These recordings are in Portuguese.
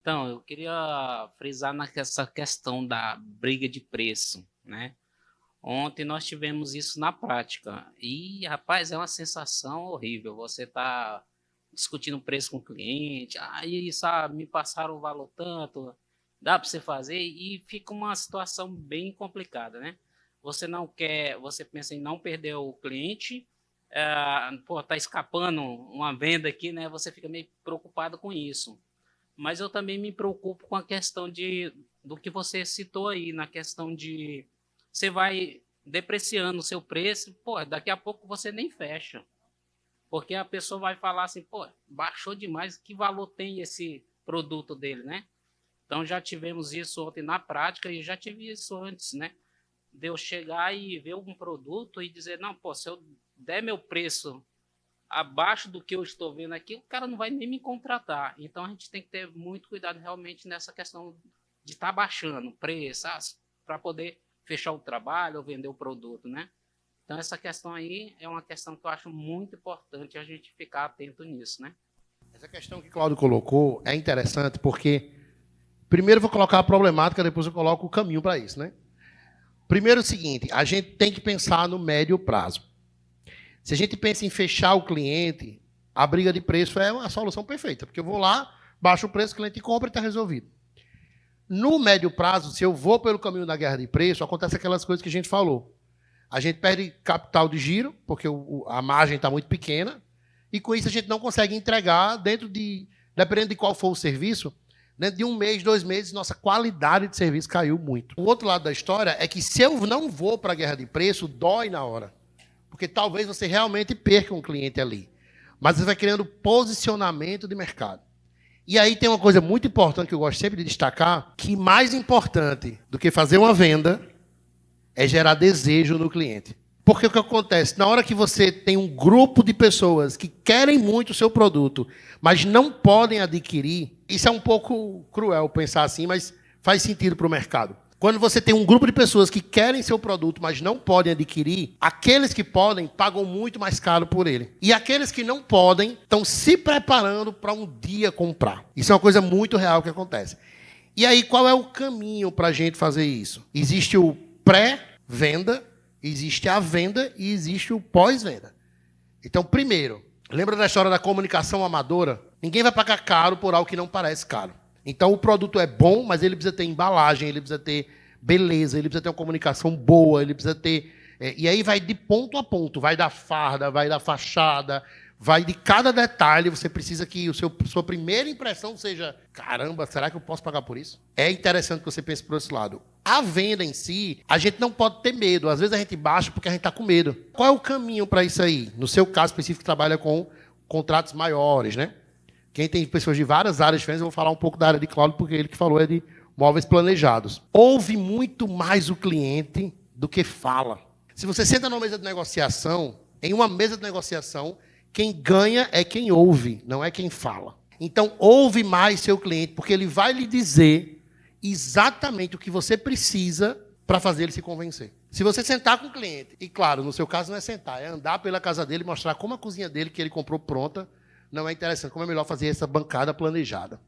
Então, eu queria frisar nessa questão da briga de preço, né? Ontem nós tivemos isso na prática e, rapaz, é uma sensação horrível. Você tá discutindo preço com o cliente, aí, sabe, me passaram o valor tanto, dá para você fazer e fica uma situação bem complicada, né? Você não quer, você pensa em não perder o cliente, pô, tá escapando uma venda aqui, né? Você fica meio preocupado com isso. Mas eu também me preocupo com a questão do que você citou aí, na questão de você vai depreciando o seu preço, pô, daqui a pouco você nem fecha. Porque a pessoa vai falar assim, pô, baixou demais, que valor tem esse produto dele, né? Então já tivemos isso ontem na prática e já tive isso antes, né? De eu chegar e ver um produto e dizer, não, pô, se eu der meu preço abaixo do que eu estou vendo aqui, o cara não vai nem me contratar. Então a gente tem que ter muito cuidado realmente nessa questão de estar baixando o preço, para poder fechar o trabalho ou vender o produto, né? Então essa questão aí é uma questão que eu acho muito importante a gente ficar atento nisso, né? Essa questão que o Claudio colocou é interessante porque, primeiro eu vou colocar a problemática, depois eu coloco o caminho para isso, né? Primeiro é o seguinte, a gente tem que pensar no médio prazo. Se a gente pensa em fechar o cliente, a briga de preço é uma solução perfeita, porque eu vou lá, baixo o preço, o cliente compra e está resolvido. No médio prazo, se eu vou pelo caminho da guerra de preço, acontece aquelas coisas que a gente falou. A gente perde capital de giro, porque a margem está muito pequena, e com isso a gente não consegue entregar dependendo de qual for o serviço, dentro de um mês, 2 meses, nossa qualidade de serviço caiu muito. O outro lado da história é que se eu não vou para a guerra de preço, dói na hora. Porque talvez você realmente perca um cliente ali. Mas você vai criando posicionamento de mercado. E aí tem uma coisa muito importante que eu gosto sempre de destacar, que mais importante do que fazer uma venda é gerar desejo no cliente. Porque o que acontece? Na hora que você tem um grupo de pessoas que querem muito o seu produto, mas não podem adquirir, isso é um pouco cruel pensar assim, mas faz sentido para o mercado. Quando você tem um grupo de pessoas que querem seu produto, mas não podem adquirir, aqueles que podem pagam muito mais caro por ele. E aqueles que não podem estão se preparando para um dia comprar. Isso é uma coisa muito real que acontece. E aí, qual é o caminho para a gente fazer isso? Existe o pré-venda, existe a venda e existe o pós-venda. Então, primeiro, lembra da história da comunicação amadora? Ninguém vai pagar caro por algo que não parece caro. Então, o produto é bom, mas ele precisa ter embalagem, ele precisa ter beleza, ele precisa ter uma comunicação boa, ele precisa ter... e aí vai de ponto a ponto, vai da farda, vai da fachada, vai de cada detalhe. Você precisa que sua primeira impressão seja, caramba, será que eu posso pagar por isso? É interessante que você pense por esse lado. A venda em si, a gente não pode ter medo. Às vezes a gente baixa porque a gente está com medo. Qual é o caminho para isso aí? No seu caso específico, trabalha com contratos maiores, né? Quem tem pessoas de várias áreas diferentes, eu vou falar um pouco da área de Cláudio, porque ele que falou é de móveis planejados. Ouve muito mais o cliente do que fala. Se você senta numa mesa de negociação, em uma mesa de negociação, quem ganha é quem ouve, não é quem fala. Então, ouve mais seu cliente, porque ele vai lhe dizer exatamente o que você precisa para fazer ele se convencer. Se você sentar com o cliente, e claro, no seu caso não é sentar, é andar pela casa dele e mostrar como a cozinha dele, que ele comprou pronta, não é interessante, como é melhor fazer essa bancada planejada.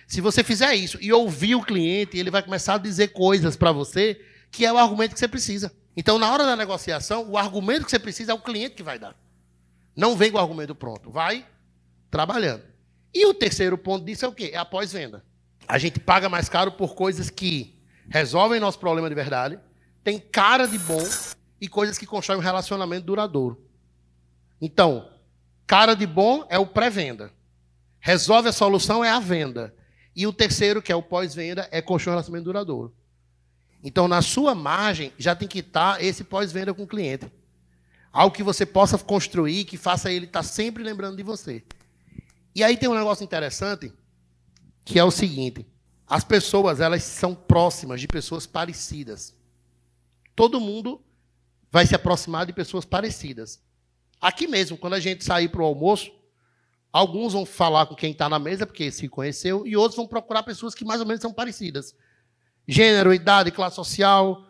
Se você fizer isso e ouvir o cliente, ele vai começar a dizer coisas para você que é o argumento que você precisa. Então, na hora da negociação, o argumento que você precisa é o cliente que vai dar. Não vem com o argumento pronto, vai trabalhando. E o terceiro ponto disso é o quê? É a pós-venda. A gente paga mais caro por coisas que resolvem nosso problema de verdade, tem cara de bom e coisas que constroem um relacionamento duradouro. Então, cara de bom é o pré-venda. Resolve a solução é a venda. E o terceiro, que é o pós-venda, é construir um relacionamento duradouro. Então, na sua margem, já tem que estar esse pós-venda com o cliente. Algo que você possa construir, que faça ele estar sempre lembrando de você. E aí tem um negócio interessante, que é o seguinte. As pessoas, elas são próximas de pessoas parecidas. Todo mundo vai se aproximar de pessoas parecidas. Aqui mesmo, quando a gente sair para o almoço, alguns vão falar com quem está na mesa, porque se conheceu, e outros vão procurar pessoas que mais ou menos são parecidas. Gênero, idade, classe social,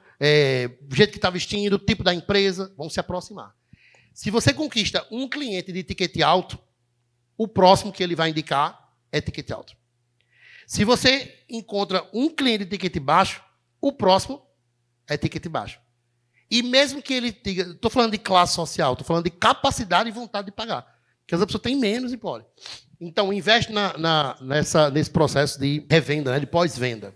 jeito que está vestindo, tipo da empresa, vão se aproximar. Se você conquista um cliente de ticket alto, o próximo que ele vai indicar é ticket alto. Se você encontra um cliente de ticket baixo, o próximo é ticket baixo. E mesmo que ele diga, estou falando de classe social, estou falando de capacidade e vontade de pagar. Porque as pessoas têm menos e pode. Então, investe nesse processo de revenda, né, de pós-venda.